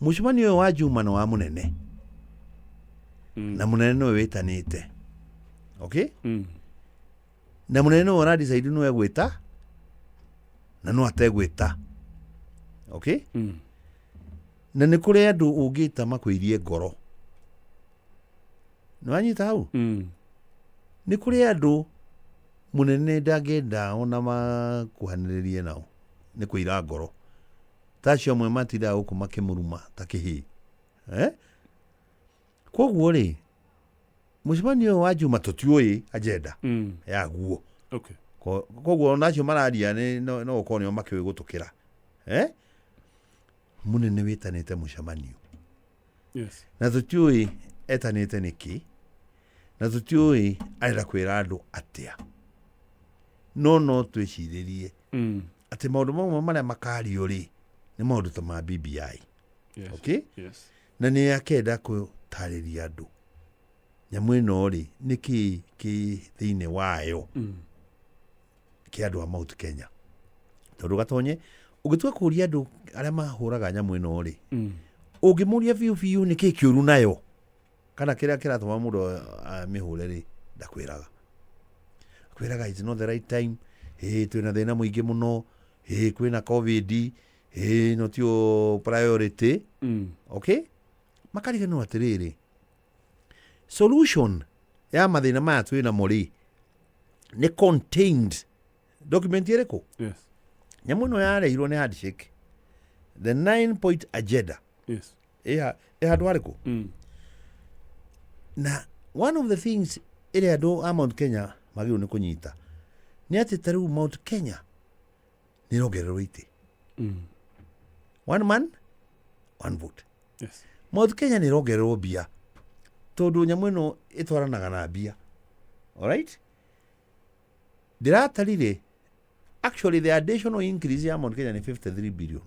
mucemanio wa Juma no wa munene na munene no wetanite okay na munene no ora decide no egwita na no ategwita okay na nä kå rä andå å ngä ta makwäirie ngoro nä wanyita hau nä kå rä andå må nene ndangenda ona makuhanä rä rie nao nä kwä ira ngoro tacio amwe matindaga gå kå makä må ruma ta kä hä koguo rä må cemanio wa Juma tå tiå agenda yaguo koguo nacio mararia no gå korwo nä o makä gå tå kä ra munene witanite mucemanio na tutiui etanite niki na tutiui arenda kwira andu atia no twiciririe ati maundu mamwe maria makario ri ni maundu ta ma BBI okay na ni akenda gutariria andu nyamu ino ri niki thiini wayo ki andu a Mount Kenya tondu gatonye ugitua kuria andu aria mahuraga nyamu ino ri ungimuria biu ni ki kiuru nayo kana kiria kiratuma mundu mihure ri ndakwiraga it's not the right time twina thina muingi muno kwina covid no tio priority okay makariga no atiriri solution ya mathina maya twina muri ni contained document iriko nyamu no yareirwo ni handshake the 9-point agenda handu hariko na one of the things ire andu a Mount Kenya magirwo ni kunyita ni ati tariu Mount Kenya ni rogererwo iti one man one vote Mount Kenya ni rogererwo bia tondu nyamu ino itwaranaga na bia alright ndiratarire actually the additional increase ya Mount Kenya ni 53 billion